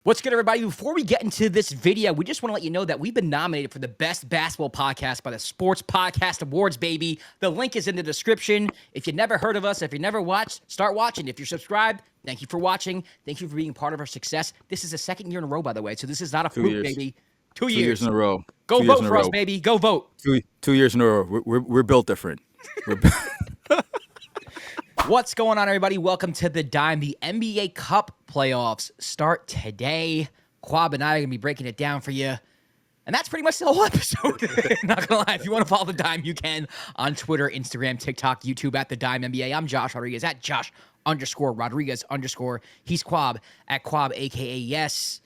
What's good, everybody? Before we get into this video, we just want to let you know that we've been nominated for the Best Basketball Podcast by the Sports Podcast Awards, baby. The link is in the description. If you never heard of us, if you never watched, start watching. If you're subscribed, thank you for watching. Thank you for being part of our success. This is the second year in a row, by the way, so this is not a fluke, baby. 2 years. 2 years in a row. Go vote for us, baby. Go vote. 2 years in a row. We're built different. What's going on, everybody? Welcome to The Dime. The NBA Cup playoffs start today. Kwab and I are going to be breaking it down for you. And that's pretty much the whole episode. Not going to lie. If you want to follow The Dime, you can on Twitter, Instagram, TikTok, YouTube at The Dime NBA. I'm Josh Rodriguez at Josh_Rodriguez_. He's Kwab at Kwab, a.k.a. Yes.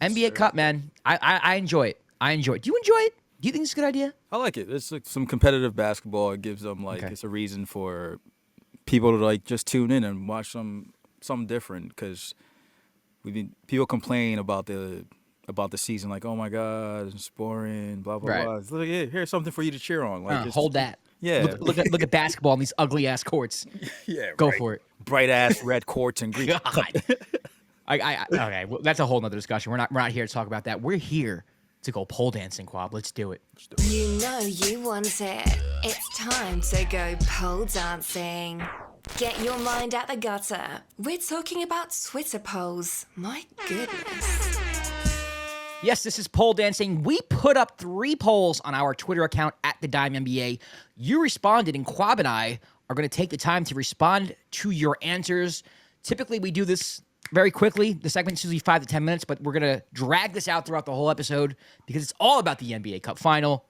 NBA Cup, man. I enjoy it. Do you enjoy it? Do you think it's a good idea? I like it. It's like some competitive basketball. It gives them it's a reason for people to just tune in and watch something different, because people complain about the season, like, oh my god, it's boring, blah blah blah. It's like, here's something for you to cheer on. Hold that. Yeah. Look at basketball in these ugly ass courts. Yeah. Go for it. Bright ass red courts and green. Okay, well, that's a whole nother discussion. We're not here to talk about that. We're here to go pole dancing, Kwab. Let's do it. You know you want it. It's time to go pole dancing. Get your mind out the gutter. We're talking about Twitter polls. My goodness. Yes, this is pole dancing. We put up 3 polls on our Twitter account at The Dime NBA. You responded, and Kwab and I are going to take the time to respond to your answers. Typically, we do this very quickly. The segment's usually 5 to 10 minutes, but we're going to drag this out throughout the whole episode because it's all about the NBA Cup final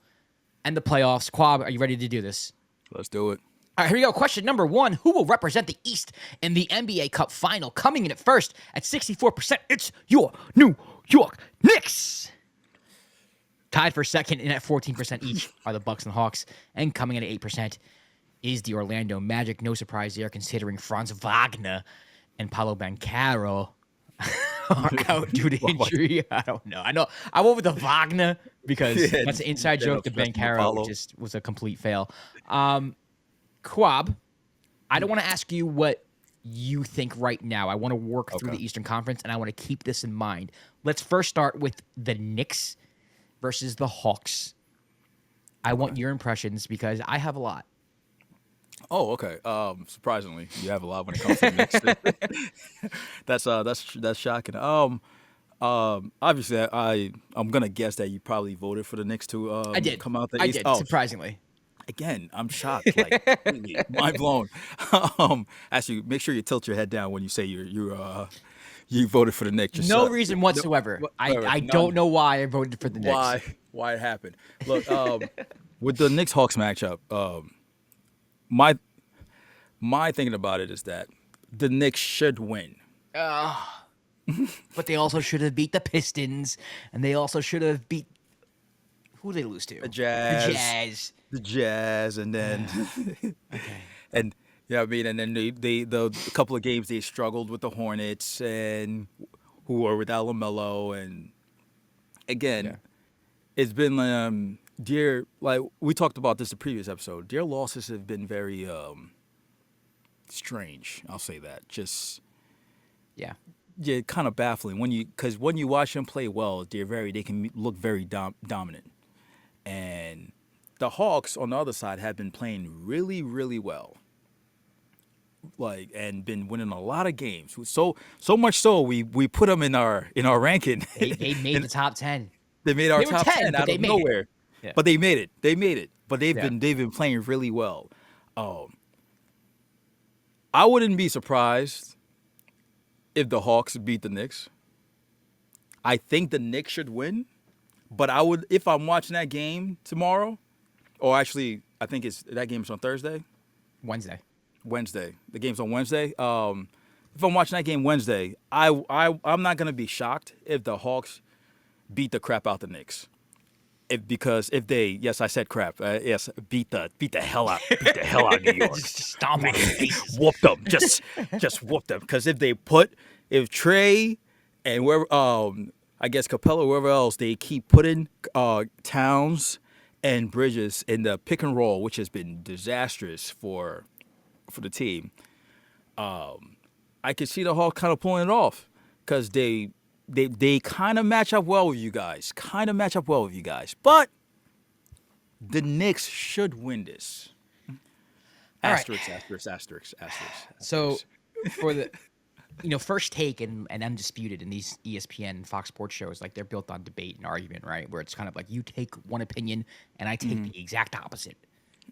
and the playoffs. Kwab, are you ready to do this? Let's do it. All right, here we go. Question number 1. Who will represent the East in the NBA Cup final? Coming in at first at 64%, it's your New York Knicks. Tied for second and at 14% each are the Bucks and Hawks. And coming in at 8% is the Orlando Magic. No surprise there, considering Franz Wagner and Paolo Banchero are out due to injury. I don't know. I went with the Wagner because that's an inside joke. The Banchero just was a complete fail. Kwab, I don't want to ask you what you think right now. I want to work through the Eastern Conference, and I want to keep this in mind. Let's first start with the Knicks versus the Hawks. I want your impressions because I have a lot. Oh, okay. Surprisingly, you have a lot when it comes to the Knicks. That's shocking. Obviously, I'm gonna guess that you probably voted for the Knicks to I did. come out the East. I did, surprisingly. Again, I'm shocked, completely mind blown. Actually, make sure you tilt your head down when you say you voted for the Knicks. Just, no reason whatsoever. I don't know why I voted for the Knicks. Why it happened? Look, with the Knicks-Hawks matchup, my thinking about it is that the Knicks should win. But they also should have beat the Pistons, and they also should have beat. Who did they lose to? The Jazz, and then and and then the couple of games they struggled with the Hornets, and who were without LaMelo, and again, it's been like we talked about this in the previous episode. Their losses have been very strange. I'll say that. Just kind of baffling because when you watch them play well, they can look very dominant, and the Hawks on the other side have been playing really, really well, and been winning a lot of games. So much so we put them in our ranking. They made the top 10. They made our top 10 out of nowhere. Yeah. But they made it. But they've been playing really well. I wouldn't be surprised if the Hawks beat the Knicks. I think the Knicks should win, but I would, if I'm watching that game tomorrow. Or actually, I think that game's on Thursday? Wednesday. The game's on Wednesday. If I'm watching that game Wednesday, I'm not going to be shocked if the Hawks beat the crap out the Knicks. Because if they, yes, I said crap. Yes, beat the hell out of New York. Just stomp on their faces. Whoop them. Just whoop them. Because if Trey and wherever, I guess Capella, wherever else, they keep putting Towns and Bridges in the pick and roll, which has been disastrous for the team. I could see the Hawks kind of pulling it off because they they kind of match up well with you guys. But the Knicks should win this. All right. Asterisk. So for the first take and undisputed in these ESPN and Fox Sports shows, like they're built on debate and argument, right? Where it's kind of like you take one opinion and I take the exact opposite.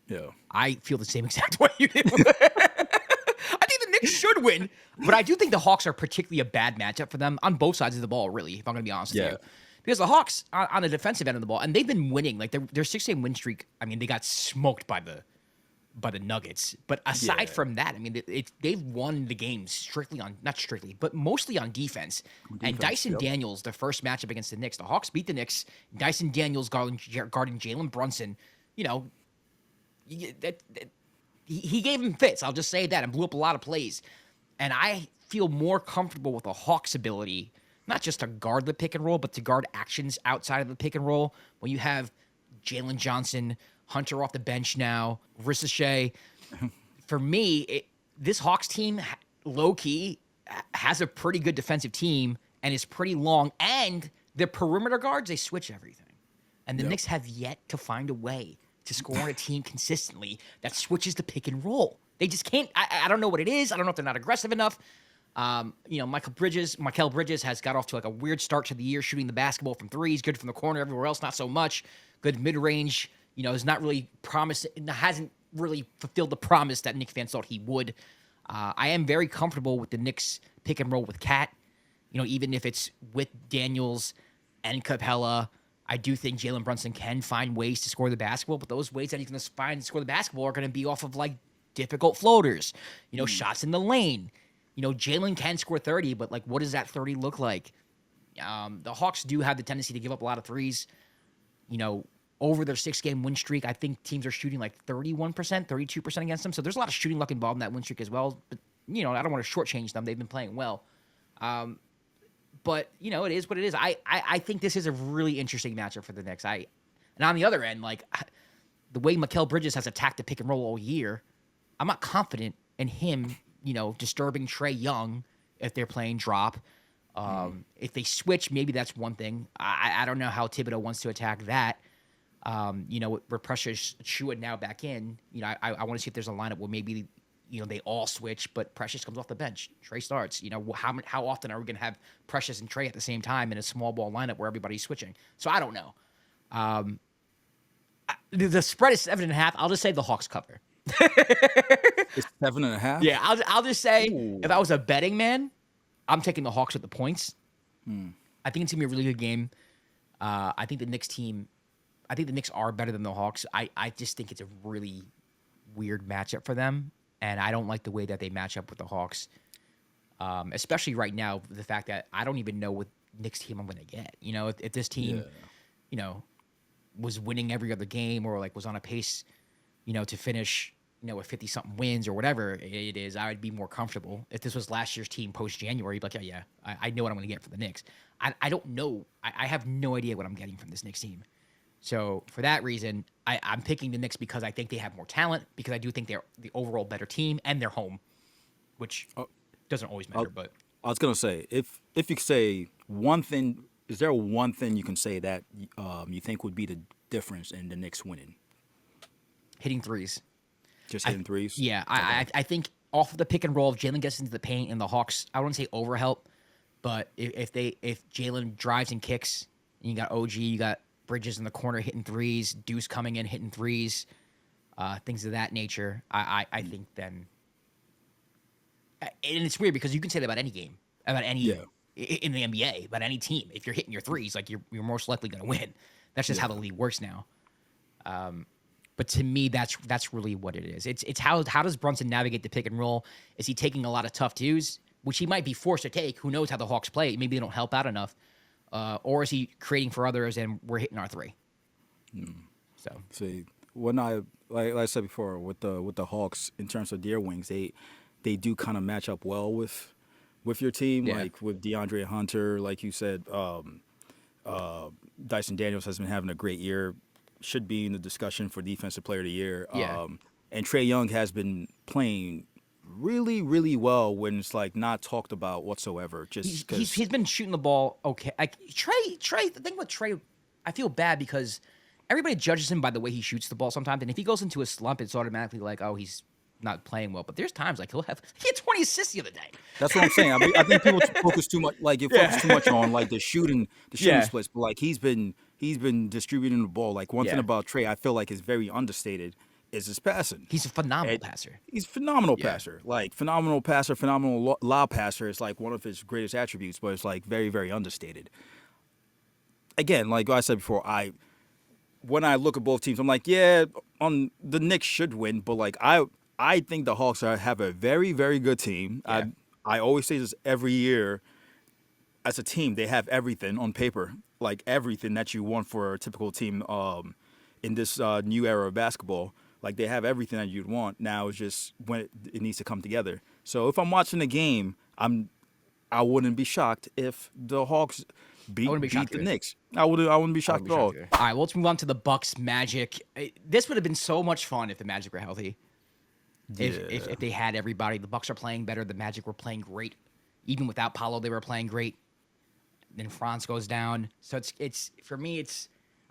Yeah. I feel the same exact way you do. I think the Knicks should win, but I do think the Hawks are particularly a bad matchup for them on both sides of the ball, really, if I'm going to be honest with you. Because the Hawks on the defensive end of the ball, and they've been winning, like their 6-game win streak, I mean, they got smoked by the Nuggets. But aside from that, I mean, they've won the games but mostly on defense. And Dyson Daniels, the first matchup against the Knicks, the Hawks beat the Knicks. Dyson Daniels guarding Jalen Brunson, he gave him fits. I'll just say that, and blew up a lot of plays. And I feel more comfortable with the Hawks' ability, not just to guard the pick and roll, but to guard actions outside of the pick and roll. When you have Jalen Johnson, Hunter off the bench now, Ricochet. For me, this Hawks team, low-key, has a pretty good defensive team and is pretty long. And the perimeter guards, they switch everything. And the Knicks have yet to find a way to score on a team consistently that switches the pick and roll. They just can't. I don't know what it is. I don't know if they're not aggressive enough. Mikal Bridges has got off to like a weird start to the year shooting the basketball from threes, good from the corner, everywhere else not so much. Good mid-range, is not really hasn't really fulfilled the promise that Knicks fans thought he would. I am very comfortable with the Knicks pick and roll with Cat. Even if it's with Daniels and Capella, I do think Jalen Brunson can find ways to score the basketball, but those ways that he's going to find to score the basketball are going to be off of like difficult floaters, shots in the lane. Jalen can score 30, but like, what does that 30 look like? The Hawks do have the tendency to give up a lot of threes. Over their 6-game win streak, I think teams are shooting like 31%, 32% against them. So there's a lot of shooting luck involved in that win streak as well. But, I don't want to shortchange them. They've been playing well. But, it is what it is. I think this is a really interesting matchup for the Knicks. And on the other end, like, the way Mikal Bridges has attacked the pick and roll all year, I'm not confident in him, disturbing Trae Young if they're playing drop. If they switch, maybe that's one thing. I don't know how Thibodeau wants to attack that. Where Precious Chua now back in, I want to see if there's a lineup where maybe, they all switch, but Precious comes off the bench. Trae starts. How often are we going to have Precious and Trae at the same time in a small ball lineup where everybody's switching? So I don't know. The spread is 7.5. I'll just say the Hawks cover. It's 7.5? Yeah, I'll just say, if I was a betting man, I'm taking the Hawks with the points. I think it's going to be a really good game. I think the Knicks are better than the Hawks. I just think it's a really weird matchup for them, and I don't like the way that they match up with the Hawks, especially right now, the fact that I don't even know what Knicks team I'm going to get. If this team, was winning every other game or like was on a pace, to finish, with 50-something wins or whatever it is, I would be more comfortable. If this was last year's team post-January, you'd be like, I know what I'm going to get for the Knicks. I don't know. I have no idea what I'm getting from this Knicks team. So for that reason, I'm picking the Knicks because I think they have more talent, because I do think they're the overall better team, and they're home, which doesn't always matter. But I was going to say, if you could say one thing, is there one thing you can say that you think would be the difference in the Knicks winning? Hitting threes. Just hitting threes? Yeah. I think off of the pick and roll, if Jalen gets into the paint and the Hawks, I wouldn't say overhelp, but if Jalen drives and kicks, and you got OG, you got Bridges in the corner hitting threes, Deuce coming in hitting threes, things of that nature, I think then. And it's weird because you can say that about any game, about any in the NBA, about any team. If you're hitting your threes, like you're most likely going to win. That's just how the league works now. But to me, that's really what it is. It's how does Brunson navigate the pick and roll? Is he taking a lot of tough twos, which he might be forced to take? Who knows how the Hawks play? Maybe they don't help out enough. Or is he creating for others and we're hitting our three? So see, when like I said before, with the Hawks in terms of their wings, they do kind of match up well with your team, like with DeAndre Hunter, like you said. Dyson Daniels has been having a great year, should be in the discussion for Defensive Player of the Year. And Trae Young has been playing really, really well when it's like not talked about whatsoever. Just because He's been shooting the ball okay. Trey. The thing with Trey, I feel bad because everybody judges him by the way he shoots the ball sometimes, and if he goes into a slump, it's automatically like, oh, he's not playing well. But there's times like he had 20 assists the other day. that's what I'm saying. I mean, I think people focus too much, like you focus too much on like the shooting splits, but like he's been distributing the ball. Like one thing about Trey, I feel like is very understated is his passing. He's a phenomenal passer. He's a phenomenal passer. Like phenomenal passer, phenomenal lob passer is like one of his greatest attributes, but it's like very, very understated. Again, like I said before, when I look at both teams, I'm like, yeah, the Knicks should win, but like I think the Hawks have a very, very good team. Yeah. I always say this every year. As a team, they have everything on paper, like everything that you want for a typical team in this new era of basketball. Like they have everything that you'd want. Now it's just when it needs to come together. So if I'm watching the game, I wouldn't be shocked if the Hawks beat the Knicks. I wouldn't be shocked at all. All right, well, let's move on to the Bucks Magic. This would have been so much fun if the Magic were healthy. If they had everybody. The Bucks are playing better. The Magic were playing great. Even without Paolo, they were playing great. Then Franz goes down. So it's for me,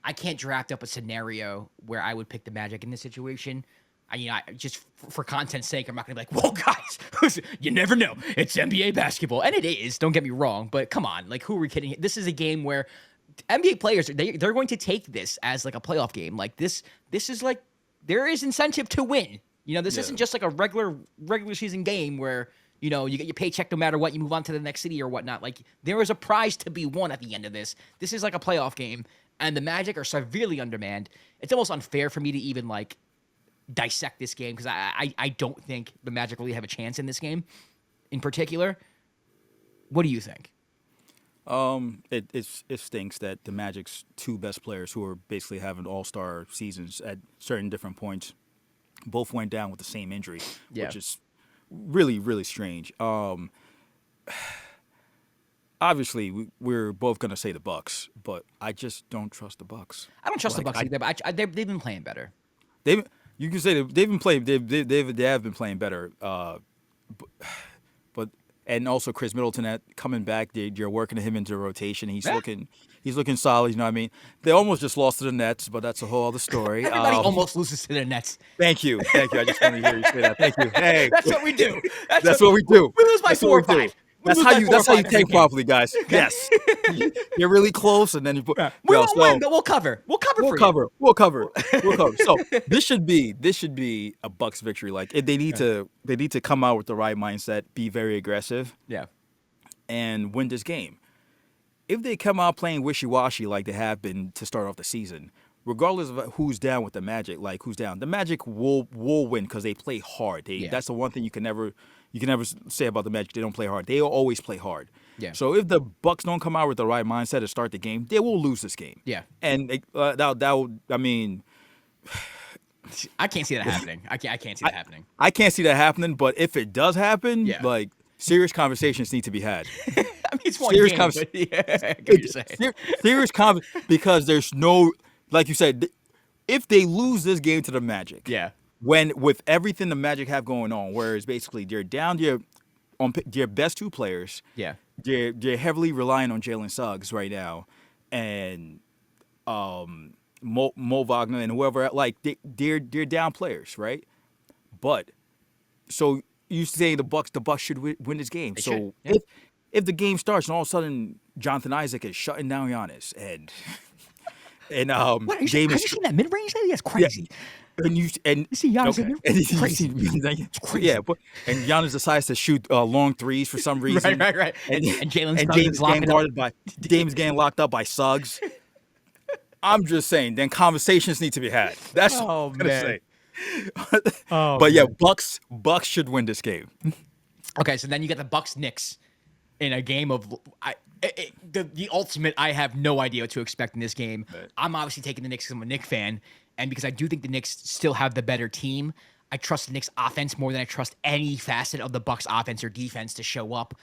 I can't draft up a scenario where I would pick the Magic in this situation. Just for content's sake, I'm not going to be like, whoa, guys, you never know. It's NBA basketball. And it is, don't get me wrong. But come on, like, who are we kidding? This is a game where NBA players, they're going to take this as like a playoff game. Like this is like, there is incentive to win. This isn't just like a regular season game where, you get your paycheck no matter what, you move on to the next city or whatnot. Like, there is a prize to be won at the end of this. This is like a playoff game, and the Magic are severely undermanned. It's almost unfair for me to even, like, dissect this game because I don't think the Magic really have a chance in this game in particular. What do you think? It stinks that the Magic's two best players, who are basically having all-star seasons at certain different points, both went down with the same injury, which is really, really strange. Obviously, we're both gonna say the Bucks, but I just don't trust the Bucks. I don't trust the Bucks either, but they've been playing better. You can say they've been playing. They have been playing better. But and also Chris Middleton coming back. You're working him into rotation. He's looking solid. You know what I mean? They almost just lost to the Nets, but that's a whole other story. Everybody almost loses to the Nets. Thank you. I just want to hear you say that. Thank you. Hey, that's what we do. That's what we do. We lose by 4 or 5. That's how you take properly, guys. Yes, you're really close, and then you put. We won't win, but we'll cover. We'll cover. We'll cover. So this should be a Bucks victory. Like they need to come out with the right mindset, be very aggressive, and win this game. If they come out playing wishy-washy like they have been to start off the season, regardless of who's down with the Magic, the Magic will win because they play hard. That's the one thing you can never say about the Magic. They don't play hard. They always play hard. Yeah. So if the Bucks don't come out with the right mindset to start the game, they will lose this game. Yeah. And I mean, I can't see that happening. I can't see that happening. I can't see that happening. But if it does happen, like serious conversations need to be had. I mean, it's one game. But I get what you're saying. Serious because there's no, like you said, if they lose this game to the Magic, when with everything the Magic have going on, whereas basically they're down their best two players, they're heavily relying on Jalen Suggs right now, and Mo Wagner and whoever, like they're down players, right? But so you say the Bucks should win this game. So if the game starts and all of a sudden Jonathan Isaac is shutting down Giannis and what, have you seen that mid range? That's crazy. Yeah. You see Giannis in there? Crazy. It's crazy. Yeah, and Giannis decides to shoot long threes for some reason. Right. And James getting locked up by Suggs. I'm just saying, then conversations need to be had. That's what I'm gonna say. But yeah, Bucks should win this game. Okay, so then you get the Bucks Knicks in a game of the ultimate. I have no idea what to expect in this game. Right. I'm obviously taking the Knicks because I'm a Knicks fan, and because I do think the Knicks still have the better team. I trust the Knicks offense more than I trust any facet of the Bucks offense or defense to show up.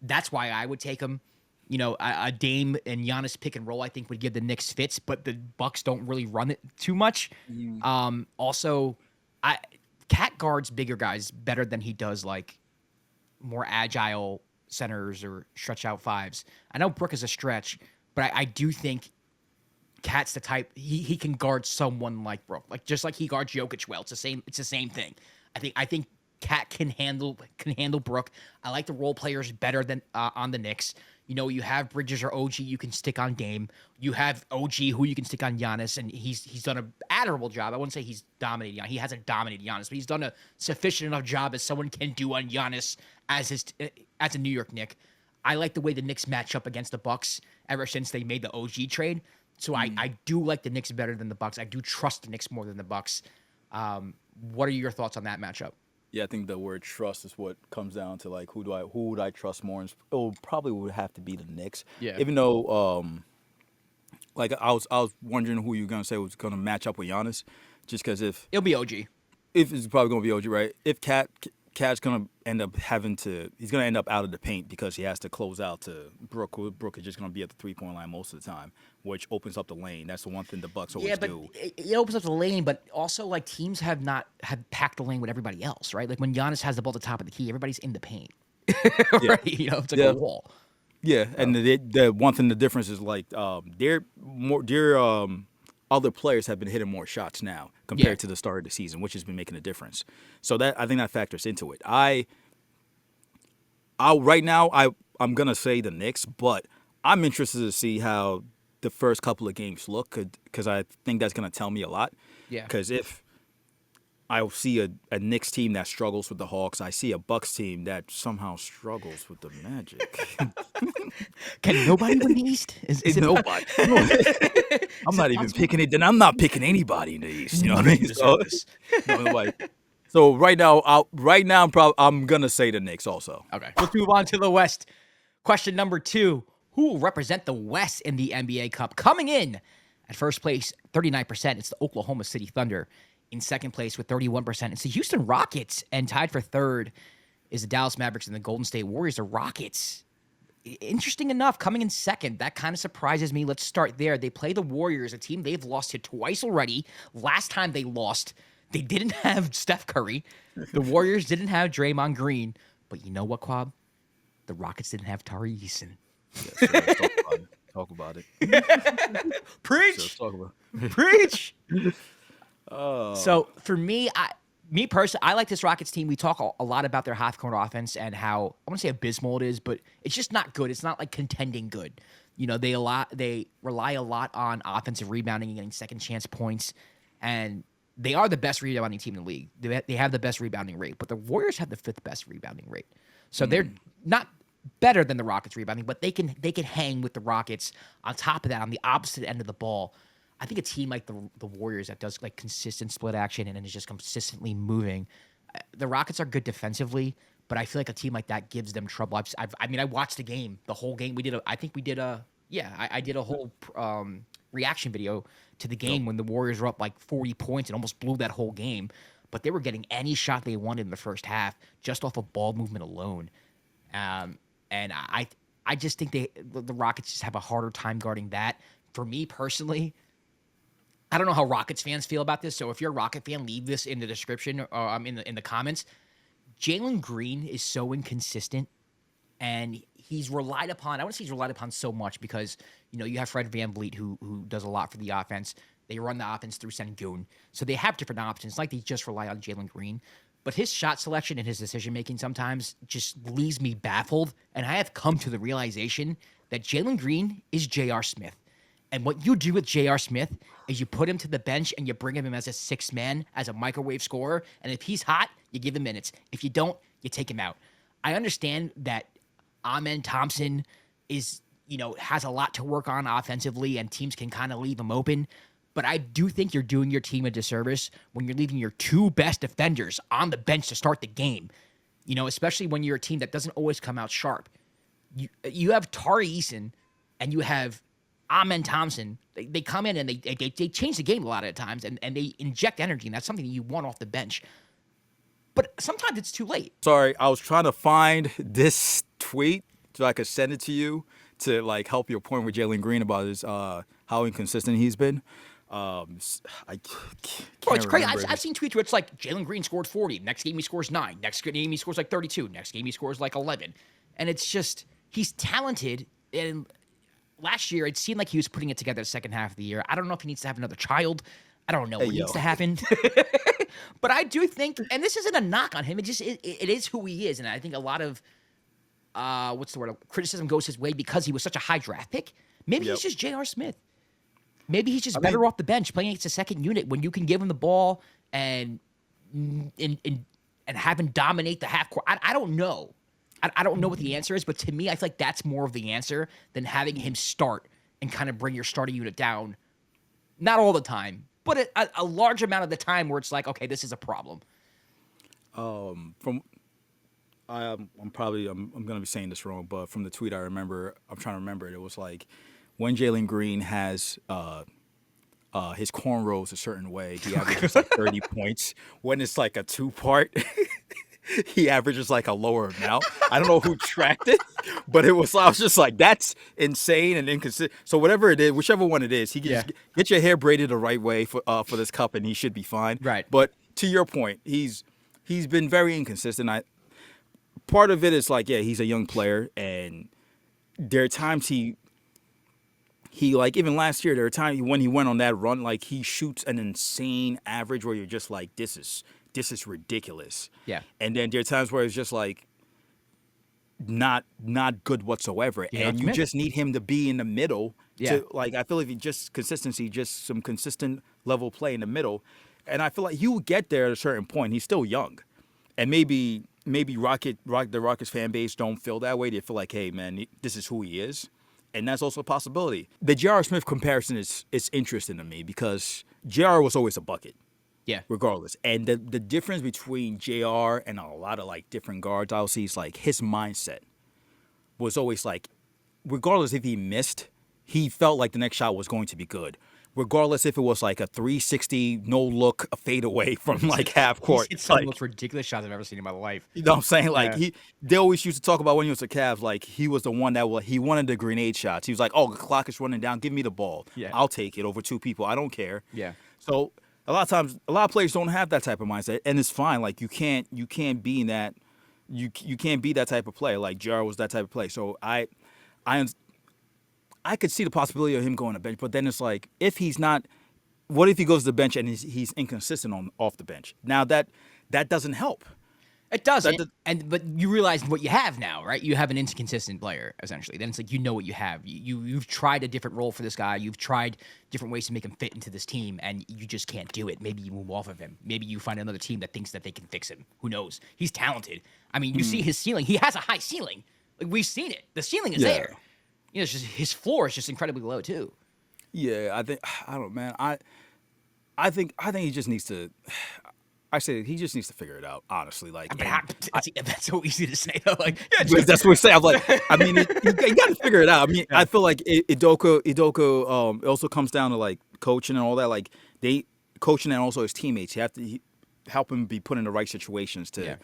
That's why I would take them. A Dame and Giannis pick and roll, I think, would give the Knicks fits, but the Bucks don't really run it too much. Also, Cat guards bigger guys better than he does like more agile centers or stretch out fives. I know Brook is a stretch, but I do think Cat's the type he can guard someone like Brook, like just like he guards Jokic well. It's the same thing. I think Cat can handle Brook. I like the role players better than on the Knicks. You know, you have Bridges or OG you can stick on Dame. You have OG who you can stick on Giannis, and he's done an admirable job. I wouldn't say he's dominated. He hasn't dominated Giannis, but he's done a sufficient enough job as someone can do on Giannis as a New York Knick. I like the way the Knicks match up against the Bucks ever since they made the OG trade. So I do like the Knicks better than the Bucks. I do trust the Knicks more than the Bucks. What are your thoughts on that matchup? Yeah, I think the word trust is what comes down to like who would I trust more? And it probably would have to be the Knicks. Yeah. Even though like I was wondering who you were gonna say was gonna match up with Giannis, just because if It'll be OG. it's probably gonna be OG, right? If Cat's gonna end up he's gonna end up out of the paint because he has to close out to Brook. Brook is just gonna be at the 3-point line most of the time, which opens up the lane. That's the one thing the Bucks always do. It opens up the lane, but also like teams have packed the lane with everybody else, right? Like when Giannis has the ball at the top of the key, everybody's in the paint. Right? You know, it's like a wall. Yeah, and the one thing, the difference is like their other players have been hitting more shots now compared to the start of the season, which has been making a difference. So that I think that factors into it. Right now I'm gonna say the Knicks, but I'm interested to see how the first couple of games look because I think that's gonna tell me a lot. Yeah. Because if I see a Knicks team that struggles with the Hawks, I see a Bucks team that somehow struggles with the Magic. Can nobody win the East? Is it nobody? I'm not even picking it. Then I'm not picking anybody in the East. You know what I mean? So right now, I'm gonna say the Knicks also. Okay. Let's move on to the West. Question number 2: who will represent the West in the NBA Cup? Coming in at first place, 39%. It's the Oklahoma City Thunder. In second place with 31%, it's the Houston Rockets, and tied for third is the Dallas Mavericks and the Golden State Warriors. The Rockets, interesting enough, coming in second. That kind of surprises me. Let's start there. They play the Warriors, a team they've lost to twice already. Last time they lost, they didn't have Steph Curry. The Warriors didn't have Draymond Green. But you know what, Kwab? The Rockets didn't have Tari Eason. Yes, let's talk about it. Preach! Talk about Preach! So for me, personally, I like this Rockets team. We talk a lot about their half-court offense and how, I want to say abysmal it is, but it's just not good. It's not like contending good. You know, they rely a lot on offensive rebounding and getting second chance points, and they are the best rebounding team in the league. They have the best rebounding rate, but the Warriors have the 5th best rebounding rate. So they're not better than the Rockets rebounding, but they can hang with the Rockets. On top of that, on the opposite end of the ball, I think a team like the Warriors that does like consistent split action and is just consistently moving. The Rockets are good defensively, but I feel like a team like that gives them trouble. I watched the whole game. I did a whole reaction video to the game when the Warriors were up like 40 points and almost blew that whole game. But they were getting any shot they wanted in the first half just off of ball movement alone. And I just think the Rockets just have a harder time guarding that. For me personally, I don't know how Rockets fans feel about this, so if you're a Rocket fan, leave this in the description or in the comments. Jalen Green is so inconsistent, and he's relied upon. I wouldn't say he's relied upon so much because you have Fred VanVleet who does a lot for the offense. They run the offense through Sengun, so they have different options. Like they just rely on Jalen Green, but his shot selection and his decision making sometimes just leaves me baffled. And I have come to the realization that Jalen Green is J.R. Smith. And what you do with J.R. Smith is you put him to the bench and you bring him in as a sixth man, as a microwave scorer. And if he's hot, you give him minutes. If you don't, you take him out. I understand that Amen Thompson has a lot to work on offensively and teams can kind of leave him open. But I do think you're doing your team a disservice when you're leaving your 2 best defenders on the bench to start the game. Especially when you're a team that doesn't always come out sharp. You have Tari Eason and you have Amen Thompson. They come in and they change the game a lot of times and they inject energy, and that's something you want off the bench. But sometimes it's too late. Sorry, I was trying to find this tweet so I could send it to you to help your point with Jalen Green about his how inconsistent he's been. I Bro, can't it's crazy. remember. I've seen tweets where it's like Jalen Green scored 40. Next game he scores 9. Next game he scores like 32. Next game he scores like 11. And it's just, he's talented. And last year it seemed like he was putting it together the second half of the year. I don't know if he needs to have another child. I don't know what needs to happen. But I do think, and this isn't a knock on him, it is who he is. And I think a lot of, criticism goes his way because he was such a high draft pick. Maybe he's just J.R. Smith. Maybe he's just better off the bench playing against a second unit when you can give him the ball and have him dominate the half court. I don't know. I don't know what the answer is, but to me, I feel like that's more of the answer than having him start and kind of bring your starting unit down. Not all the time, but a large amount of the time where it's like, okay, this is a problem. I'm gonna be saying this wrong, but from the tweet I'm trying to remember it. It was like when Jalen Green has his cornrows a certain way, he averages like 30 points. When it's like a 2-part, he averages like a lower amount. I don't know who tracked it, but I was just like, that's insane and inconsistent. So whatever it is, whichever one it is, he can just get your hair braided the right way for this cup, and he should be fine. Right. But to your point, he's been very inconsistent. Part of it is like, he's a young player, and there are times he like, even last year, there are times when he went on that run, like he shoots an insane average where you're just like, this is ridiculous. Yeah. And then there are times where it's just like not good whatsoever. And you just need him to be in the middle. Yeah. Like, I feel like just consistency, just some consistent level play in the middle. And I feel like he will get there at a certain point. He's still young. And maybe the Rockets fan base don't feel that way. They feel like, hey, man, this is who he is. And that's also a possibility. The J.R. Smith comparison is interesting to me because J.R. was always a bucket. Yeah. Regardless. And the difference between J.R. and a lot of like different guards I'll see is like his mindset was always like, regardless if he missed, he felt like the next shot was going to be good. Regardless if it was like a 360 no look, a fade away from like half court. It's some of the most ridiculous shots I've ever seen in my life. You know what I'm saying? Like they always used to talk about when he was a Cavs, like he was the one that he wanted the grenade shots. He was like, oh, the clock is running down. Give me the ball. Yeah. I'll take it over 2 people. I don't care. Yeah. So a lot of times, a lot of players don't have that type of mindset, and it's fine. Like you can't be in that. You can't be that type of player. Like Jar was that type of player. So I could see the possibility of him going to bench, but then it's like, if he's not, what if he goes to the bench and he's inconsistent off the bench? Now that doesn't help. It doesn't. But you realize what you have now, right? You have an inconsistent player, essentially. Then it's like, you know what you have. You've tried a different role for this guy. You've tried different ways to make him fit into this team, and you just can't do it. Maybe you move off of him. Maybe you find another team that thinks that they can fix him. Who knows? He's talented. I mean, you see his ceiling. He has a high ceiling. Like, we've seen it. The ceiling is there. You know, it's just his floor is just incredibly low too. Yeah, I don't know, man. I think he just needs to. I say he just needs to figure it out, honestly. Like, that's so easy to say though. Like, that's what we say. I'm like, I mean, you got to figure it out. I mean, I feel like Udoka also comes down to like coaching and all that. Like, coaching and also his teammates. You have to help him be put in the right situations to you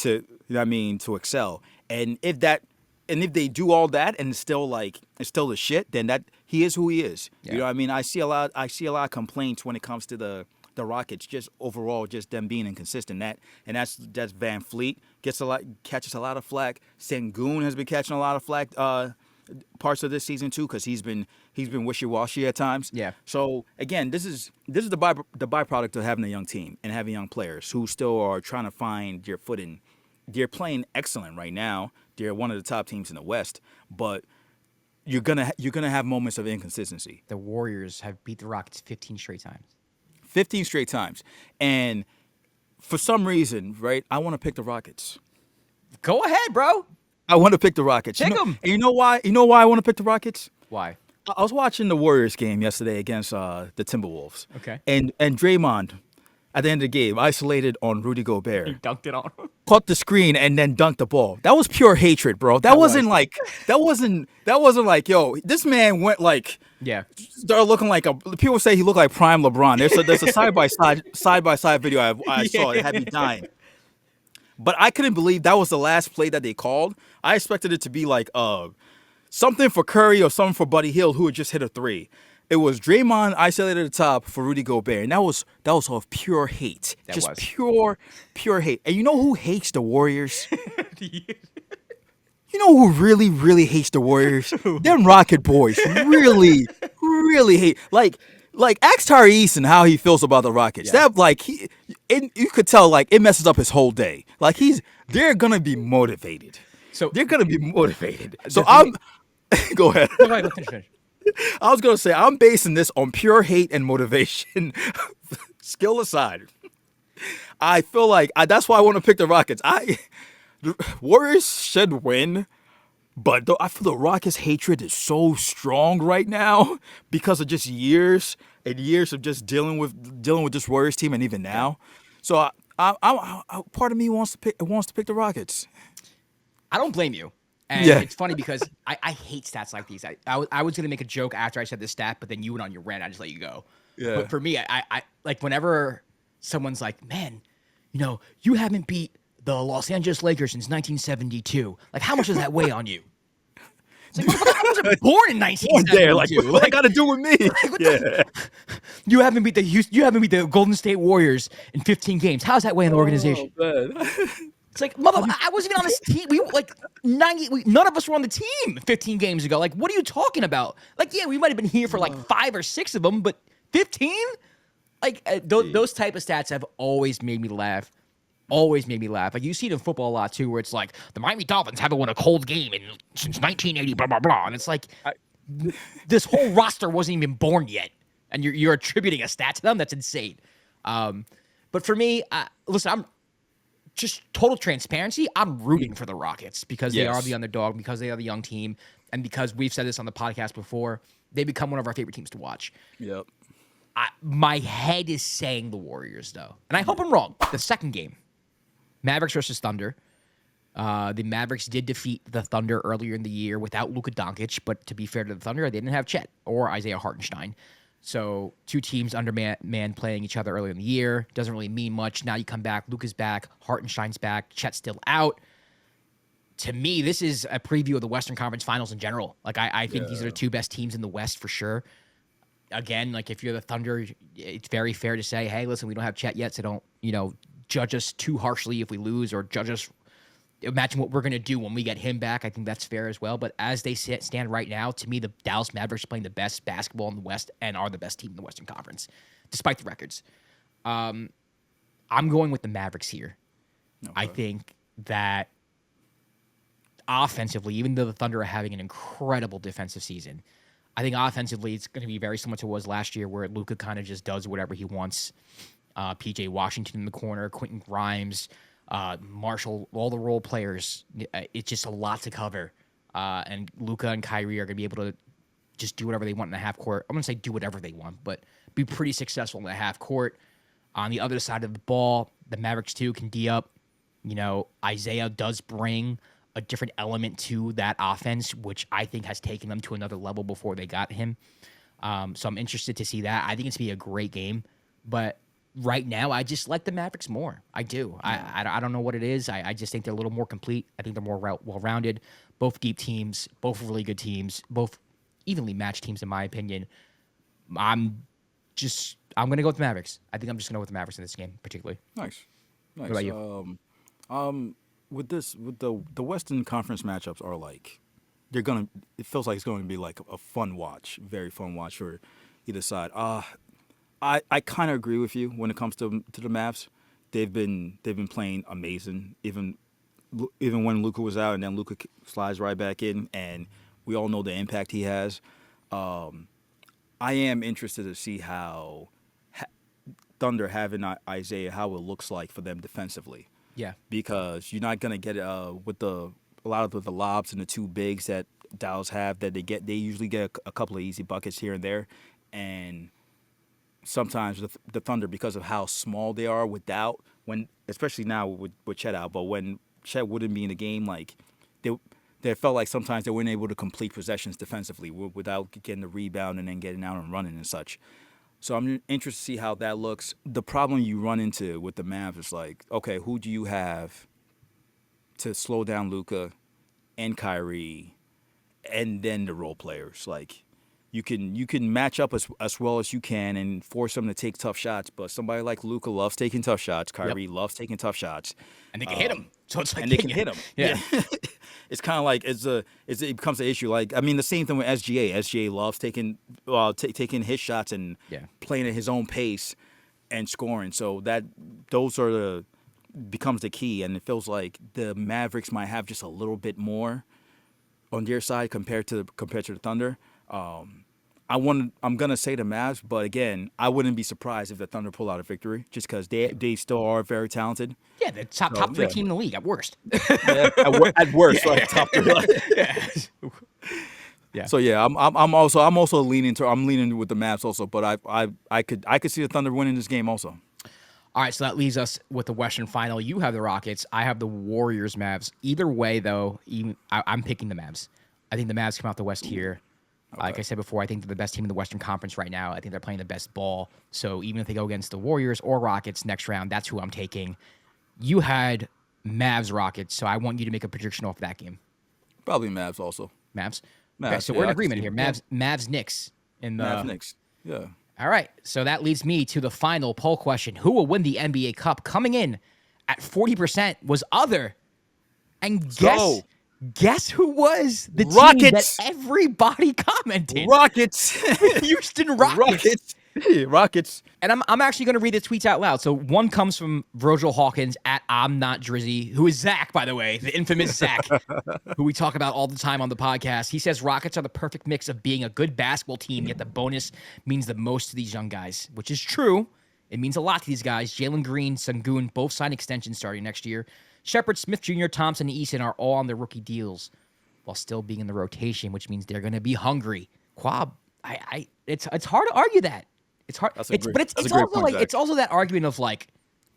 know what I mean, to excel. And if they do all that and it's still the shit, then that he is who he is. Yeah. You know what I mean? I see a lot of complaints when it comes to the Rockets, just overall, just them being inconsistent. That's Van Fleet catches a lot of flack. Sengun has been catching a lot of flack parts of this season too, because he's been wishy-washy at times. Yeah. So again, this is the byproduct of having a young team and having young players who still are trying to find their footing. They're playing excellent right now. They're one of the top teams in the West, but you're gonna have moments of inconsistency. The Warriors have beat the Rockets 15 straight times. 15 straight times. And for some reason, right, I want to pick the Rockets. Go ahead, bro. I want to pick the Rockets. Pick them. And you know why? You know why I want to pick the Rockets? Why? I was watching the Warriors game yesterday against the Timberwolves. Okay. And Draymond, at the end of the game, isolated on Rudy Gobert. He dunked it on him. Caught the screen and then dunked the ball. That was pure hatred, bro. That wasn't like, yo, this man went like, started looking like people say he looked like prime LeBron. There's a side by side video I saw. It had me dying. But I couldn't believe that was the last play that they called. I expected it to be like something for Curry or something for Buddy Hield, who had just hit a 3. It was Draymond isolated at the top for Rudy Gobert, and that was off pure hate. That Just was. pure hate. And you know who hates the Warriors? You know who really, really hates the Warriors? Them Rocket boys really, really hate. Like ask Tyrese and how he feels about the Rockets. Yeah. That you could tell like it messes up his whole day. Like they're gonna be motivated. So They're gonna be motivated. So thing- go ahead. Go ahead, finish. I was gonna say I'm basing this on pure hate and motivation. Skill aside, I feel like that's why I want to pick the Rockets. The Warriors should win, but I feel the Rockets' hatred is so strong right now because of just years and years of just dealing with this Warriors team, and even now. So I part of me wants to pick the Rockets. I don't blame you. And Yeah. it's funny because I hate stats like these. I was going to make a joke after I said this stat, but then you went on your rant. I just let you go. Yeah. But for me, I like whenever someone's like, man, you haven't beat the Los Angeles Lakers since 1972. Like, how much does that weigh on you? It's like, I wasn't born in 1972. What I got to do with me? You haven't beat the Golden State Warriors in 15 games. How's that weigh on the organization? Oh, man. It's like, I wasn't even on this team. None of us were on the team 15 games ago. Like, what are you talking about? Like, yeah, we might have been here for like 5 or 6 of them, but 15? Like, those type of stats have always made me laugh. Always made me laugh. Like, you see it in football a lot, too, where it's like, the Miami Dolphins haven't won a cold game since 1980, blah, blah, blah. And it's like, this whole roster wasn't even born yet. And you're attributing a stat to them? That's insane. But for me, listen, I'm just total transparency. I'm rooting for the Rockets because they are the underdog, because they are the young team, and because we've said this on the podcast before, they become one of our favorite teams to watch. Yep. My head is saying the Warriors, though. And I hope I'm wrong. The second game, Mavericks versus Thunder. The Mavericks did defeat the Thunder earlier in the year without Luka Doncic, but to be fair to the Thunder, they didn't have Chet or Isaiah Hartenstein. So 2 teams under man playing each other earlier in the year. Doesn't really mean much. Now you come back, Luka's back, Hartenstein's back, Chet's still out. To me, this is a preview of the Western Conference Finals in general. Like, I think these are the 2 best teams in the West for sure. Again, like, if you're the Thunder, it's very fair to say, hey, listen, we don't have Chet yet, so don't, judge us too harshly if we lose, or judge us. Imagine what we're going to do when we get him back. I think that's fair as well. But as they stand right now, to me, the Dallas Mavericks are playing the best basketball in the West and are the best team in the Western Conference, despite the records. I'm going with the Mavericks here. Okay. I think that offensively, even though the Thunder are having an incredible defensive season, I think offensively it's going to be very similar to what it was last year, where Luka kind of just does whatever he wants. PJ Washington in the corner, Quentin Grimes, Marshall, all the role players. It's just a lot to cover. And Luka and Kyrie are going to be able to just do whatever they want in the half court. I'm going to say do whatever they want, but be pretty successful in the half court. On the other side of the ball, the Mavericks too can D up. Isaiah does bring a different element to that offense, which I think has taken them to another level before they got him. So I'm interested to see that. I think it's going to be a great game, but right now, I just like the Mavericks more. I do. I don't know what it is. I just think they're a little more complete. I think they're more well-rounded. Both deep teams, both really good teams, both evenly matched teams, in my opinion. I'm going to go with the Mavericks. I think I'm just going to go with the Mavericks in this game, particularly. Nice. What about you? With the Western Conference matchups are like, it feels like it's going to be like a fun watch, very fun watch for either side. I kind of agree with you when it comes to the Mavs. They've been playing amazing, even when Luka was out, and then Luka slides right back in, and we all know the impact he has. I am interested to see how Thunder having Isaiah, how it looks like for them defensively. Yeah, because you're not gonna get with a lot of the lobs and the 2 bigs that Dallas have that they usually get a couple of easy buckets here and there, and sometimes the Thunder, because of how small they are especially now with Chet out, but when Chet wouldn't be in the game, like they felt like sometimes they weren't able to complete possessions defensively without getting the rebound and then getting out and running and such. So I'm interested to see how that looks. The problem you run into with the Mavs is like, okay, who do you have to slow down Luka and Kyrie and then the role players? Like, you can match up as well as you can and force them to take tough shots. But somebody like Luka loves taking tough shots. Kyrie loves taking tough shots, and they can hit him. So it's like and they can hit him. Yeah. It's kind of like it becomes an issue. Like, I mean, the same thing with SGA. SGA loves taking his shots and playing at his own pace and scoring. So those are becomes the key. And it feels like the Mavericks might have just a little bit more on their side compared to the Thunder. I'm gonna say the Mavs, but again, I wouldn't be surprised if the Thunder pull out a victory, just because they still are very talented. Yeah, the top 3 team in the league at worst. At worst, right? Top 3. Yeah. So yeah, I'm also leaning with the Mavs also, but I could see the Thunder winning this game also. All right, so that leaves us with the Western Final. You have the Rockets. I have the Warriors, Mavs. Either way, though, I'm picking the Mavs. I think the Mavs come out the West here. Okay. Like I said before, I think they're the best team in the Western Conference right now. I think they're playing the best ball. So even if they go against the Warriors or Rockets next round, that's who I'm taking. You had Mavs Rockets, so I want you to make a prediction off that game. Probably Mavs also. Mavs? Okay, so we're in agreement here. Mavs Knicks. Mavs Knicks. Yeah. All right, so that leads me to the final poll question. Who will win the NBA Cup? Coming in at 40% was other. And guess who was the Rockets. team that everybody commented? Rockets. Houston Rockets. Rockets. And I'm actually going to read the tweets out loud. So one comes from Virgil Hawkins at I'm Not Drizzy, who is Zach, by the way, the infamous Zach, who we talk about all the time on the podcast. He says Rockets are the perfect mix of being a good basketball team, yet the bonus means the most to these young guys, which is true. It means a lot to these guys. Jalen Green, Sengun, both sign extensions starting next year. Shepard, Smith Jr., Thompson, and Eason are all on their rookie deals while still being in the rotation, which means they're going to be hungry. Kwab, it's hard to argue that. It's hard. But it's also point, like Zach. It's also that argument of like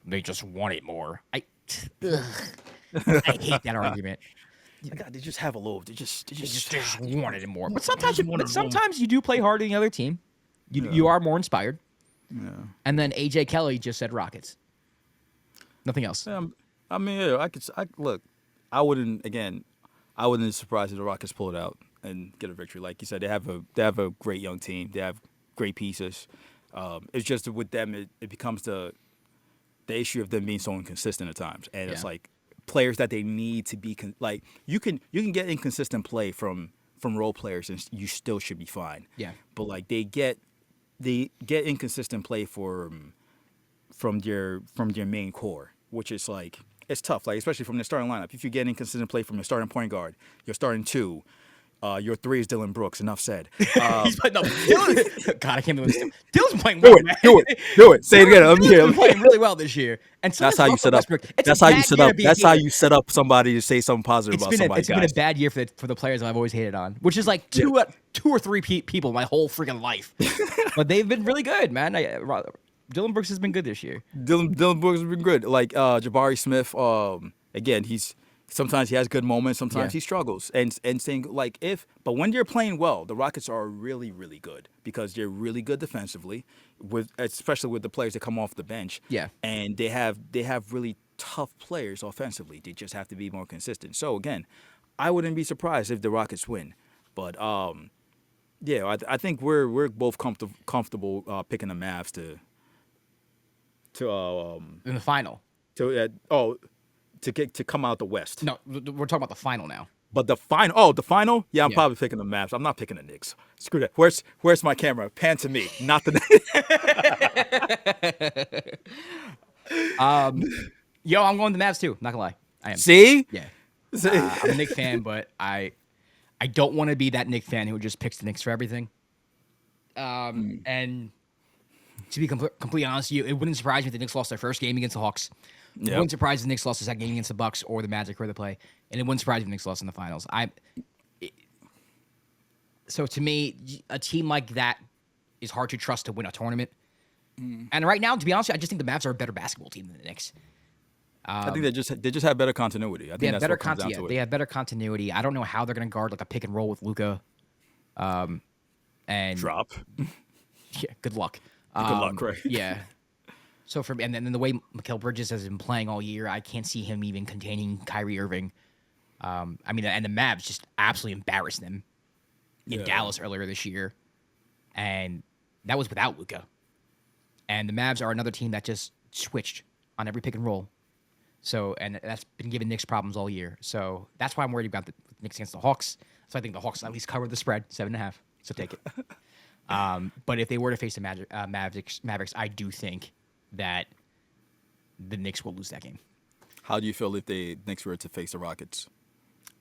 they just want it more. I hate that argument. God, they just have a little. They just wanted it more. But sometimes you do play harder than the other team. You are more inspired. Yeah. And then AJ Kelly just said Rockets. Nothing else. I mean, look. I wouldn't be surprised if the Rockets pull it out and get a victory. Like you said, they have a great young team. They have great pieces. It's just that with them, it becomes the issue of them being so inconsistent at times, and it's like players that they need to be like you can get inconsistent play from role players, and you still should be fine. Yeah, but like they get inconsistent play from their main core, which is like it's tough. Like especially from the starting lineup, if you get inconsistent play from your starting point guard, your starting 2. Your 3 is Dylan Brooks. Enough said. He's playing Dylan. God, I can't believe this. Dylan's playing well. Do it. Say it again. I'm here. Dylan's playing really well this year. And so that's how you set up. That's how you set up somebody to say something positive about somebody. It's been a bad year for the players I've always hated on, which is like two or three people my whole freaking life. But they've been really good, man. Dylan Brooks has been good this year. Dylan Brooks has been good. Like Jabari Smith. Again, sometimes he has good moments. Sometimes he struggles. And saying but when they're playing well, the Rockets are really, really good because they're really good defensively, especially with the players that come off the bench. Yeah. And they have really tough players offensively. They just have to be more consistent. So again, I wouldn't be surprised if the Rockets win. But I think we're both comfortable picking the Mavs to in the final. To come out the West. No, we're talking about the final now. But the final? Yeah, I'm probably picking the Mavs. I'm not picking the Knicks. Screw that. Where's my camera? Pan to me, not the Yo, I'm going to the Mavs too. Not gonna lie, I am. See? Yeah. I'm a Knicks fan, but I don't want to be that Knicks fan who just picks the Knicks for everything. And to be completely honest with you, it wouldn't surprise me if the Knicks lost their first game against the Hawks. It wouldn't surprise me if the Knicks lost the second game against the Bucks or the Magic where they play, and it wouldn't surprise me if the Knicks lost in the finals. So to me, a team like that is hard to trust to win a tournament. And right now, to be honest, I just think the Mavs are a better basketball team than the Knicks. I think they just have better continuity. I think that's what comes down to it. They have better continuity. I don't know how they're going to guard like a pick and roll with Luka. And drop. Yeah, good luck. Good luck, right? Yeah. So and then the way Mikal Bridges has been playing all year, I can't see him even containing Kyrie Irving. And the Mavs just absolutely embarrassed them in Dallas earlier this year. and that was without Luka. And the Mavs are another team that just switched on every pick and roll. So, and that's been giving Knicks problems all year. So that's why I'm worried about the Knicks against the Hawks. So I think the Hawks at least cover the spread, 7.5. So take it. But if they were to face the Mavericks, I do think that the Knicks will lose that game. How do you feel if the Knicks were to face the Rockets?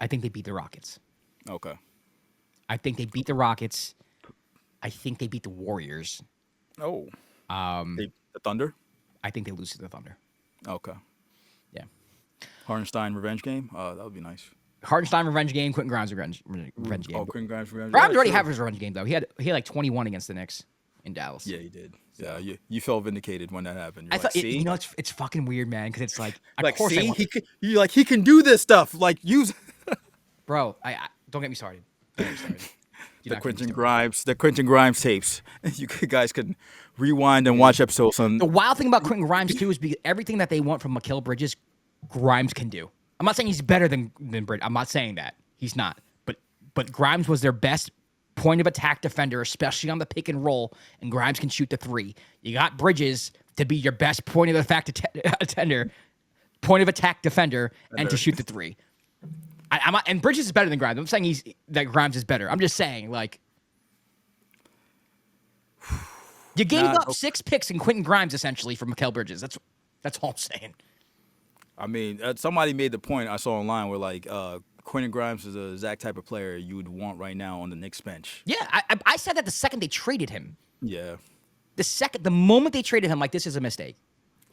I think they beat the Rockets. Okay. I think they beat the Rockets. I think they beat the Warriors. Oh. The Thunder? I think they lose to the Thunder. Okay. Yeah. Hartenstein revenge game? That would be nice. Hartenstein revenge game, Quentin Grimes revenge game. Oh, Quentin Grimes revenge. Grimes already sure. have his revenge game though. He had like 21 against the Knicks in Dallas. Yeah, he did. Yeah, you felt vindicated when that happened. You're I thought see? it's fucking weird, man, because it's like of Like, course see, he can do this stuff. Like, use bro. I don't get me started. Don't get me started. Do the not get me Quentin Grimes tapes. You guys can rewind and watch episodes on. The wild thing about Quentin Grimes too is because everything that they want from Mikal Bridges, Grimes can do. I'm not saying he's better than Bridges. I'm not saying that. He's not. But Grimes was their best point of attack defender, especially on the pick and roll, and Grimes can shoot the three. You got Bridges to be your best point of attack defender, and to shoot the three. And Bridges is better than Grimes. I'm saying that Grimes is better. I'm just saying, like, you gave up 6 picks in Quentin Grimes essentially for Mikal Bridges. That's all I'm saying. I mean, somebody made the point I saw online where like Quentin Grimes is the exact type of player you would want right now on the Knicks bench. Yeah, I said that the second they traded him. Yeah. The moment they traded him, like, this is a mistake.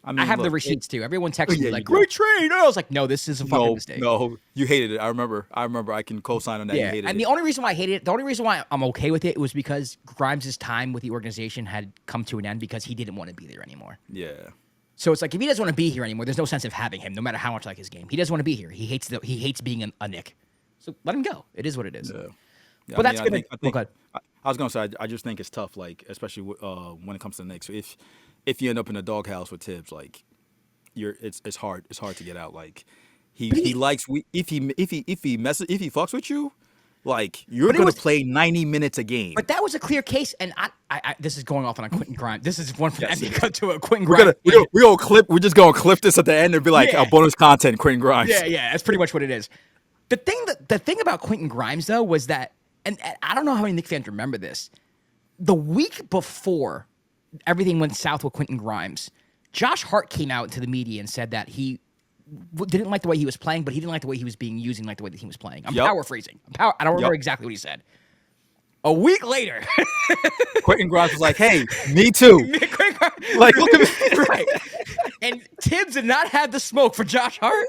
I mean, I have the receipts too. Everyone texted me like, "Great trade." I was like, "No, this is a fucking mistake." No, you hated it. I remember. I can co-sign on that. Yeah, you hated and it. the only reason why I hated it, the only reason why I'm okay with it, was because Grimes' time with the organization had come to an end because he didn't want to be there anymore. Yeah. So it's like, if he doesn't want to be here anymore, there's no sense of having him, no matter how much I like his game. He doesn't want to be here. He hates being a Knick. So let him go. It is what it is. Yeah. But that's gonna. I was gonna say I just think it's tough, like especially when it comes to the Knicks. If you end up in a doghouse with Tibbs, like it's hard to get out. Like he likes if he fucks with you, like you're gonna play 90 minutes a game. But that was a clear case, and I this is going off on a Quentin Grimes. This is one from to a Quentin Grimes. We're just gonna clip this at the end and be like bonus content, Quentin Grimes. Yeah, that's pretty much what it is. The thing about Quentin Grimes though was that, and I don't know how many Knicks fans remember this. The week before everything went south with Quentin Grimes, Josh Hart came out to the media and said that he didn't like the way he was playing, but he didn't like the way he was being used and like the way the team was playing. I'm paraphrasing. I don't remember exactly what he said. A week later, Quentin Grimes was like, "Hey, me too." Like, look at me. Right. And Tibbs did not have the smoke for Josh Hart,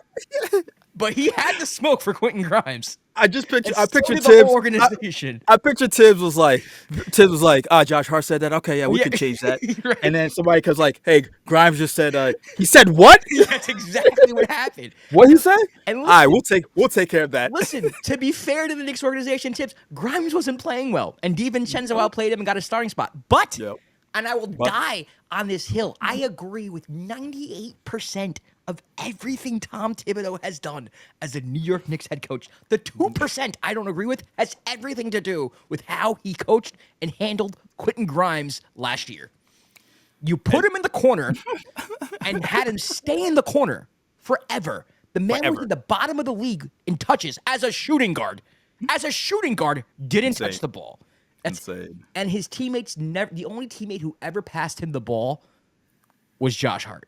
but he had the smoke for Quentin Grimes. I pictured Tibbs. Organization. I pictured Tibbs was like, Josh Hart said that. Okay, yeah, we can change that. Right. And then somebody comes like, hey, Grimes just said, he said what? That's exactly what happened. What he said? And listen, all right, we'll take care of that. Listen, to be fair to the Knicks organization, Tibbs, Grimes wasn't playing well, and DiVincenzo outplayed him and got a starting spot. But, and I will die on this hill, I agree with 98% of everything Tom Thibodeau has done as a New York Knicks head coach. The 2% I don't agree with has everything to do with how he coached and handled Quentin Grimes last year. You put him in the corner and had him stay in the corner forever. The man was at the bottom of the league in touches as a shooting guard. Didn't touch the ball. That's insane. And his teammates the only teammate who ever passed him the ball was Josh Hart.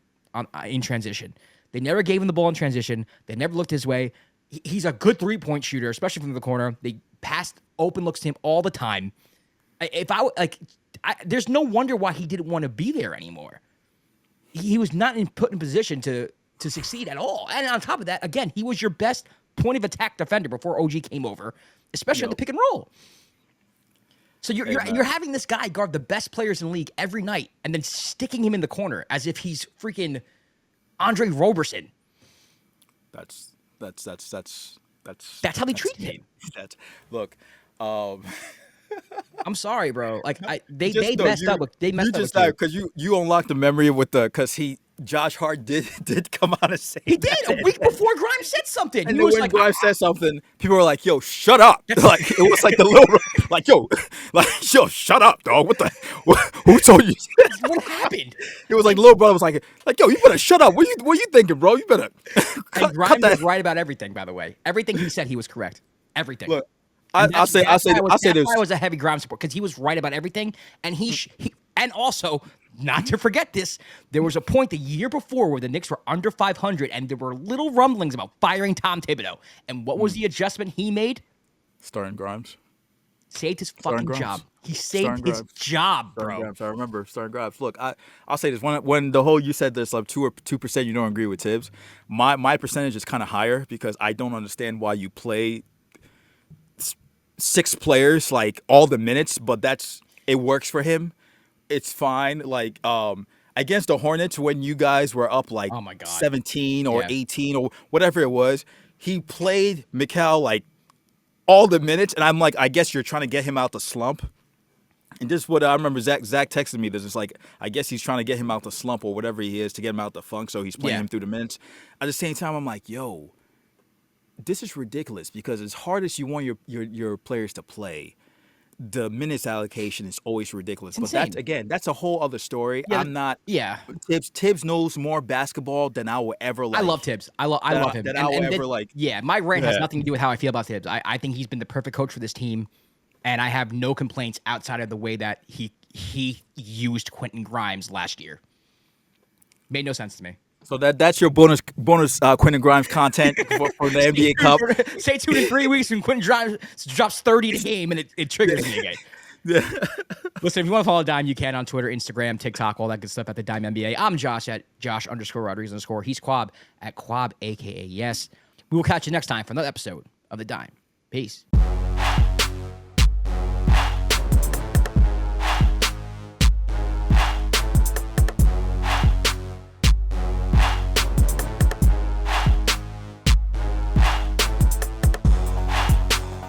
In transition. They never gave him the ball in transition. They never looked his way. He's a good three-point shooter, especially from the corner. They passed open looks to him all the time. There's no wonder why he didn't want to be there anymore. He was not put in position to succeed at all. And on top of that, again, he was your best point of attack defender before OG came over, especially on the pick and roll. So you're having this guy guard the best players in the league every night and then sticking him in the corner as if he's freaking Andre Roberson. That's how they treated him. Look, I'm sorry, bro. Like they messed up. They messed up because you unlocked the memory with because he Josh Hart did come out and say He did that. a week before Grimes said something. And He then was when like, Grimes said something, people were like, "Yo, shut up!" Like it was like the little, like, "Yo, yo, shut up, dog. What the? Who told you?" "What happened?" It was like little brother was like, "Yo, you better shut up. What you thinking, bro? You better And Grimes cut that." was right about everything. By the way, everything he said, he was correct. Everything. Look, And I'll say that's why this. I was a heavy Grimes support because he was right about everything, and he and also not to forget this, there was a point the year before where the Knicks were under 500, and there were little rumblings about firing Tom Thibodeau. And what was the adjustment he made? Starting Grimes. Saved his Starting fucking Grimes. job. He saved Starting his Grimes. job, Starting bro. Grimes. I remember starting Grimes. Look, I'll say this: when the whole you said there's like 2% you don't agree with Tibbs, my percentage is kind of higher because I don't understand why you play 6 players like all the minutes, but it works for him. It's fine. Like against the Hornets when you guys were up like Oh my God. 17 or Yeah. 18 or whatever it was, he played Mikal like all the minutes, and I'm like, I guess you're trying to get him out the slump. And this is what I remember Zach texted me. This is like, I guess he's trying to get him out the slump or whatever he is to get him out the funk, so he's playing Yeah. him through the minutes. At the same time, I'm like, yo, this is ridiculous because as hard as you want your players to play, the minutes allocation is always ridiculous. But insane. that's a whole other story. Yeah, I'm not. Yeah. Tibbs knows more basketball than I will ever like. I love Tibbs. I love him. That I will ever like. Yeah, my rant has Yeah. nothing to do with how I feel about Tibbs. I think he's been the perfect coach for this team, and I have no complaints outside of the way that he used Quentin Grimes last year. Made no sense to me. So that's your bonus Quentin Grimes content for the NBA Cup. Stay tuned in 3 weeks when Quentin Grimes drops 30 in a game and it triggers me again. Listen, if you want to follow Dime, you can on Twitter, Instagram, TikTok, all that good stuff at the Dime NBA. I'm Josh at Josh_Rodriguez_. He's Kwab at Kwab, aka Yes. We will catch you next time for another episode of the Dime. Peace.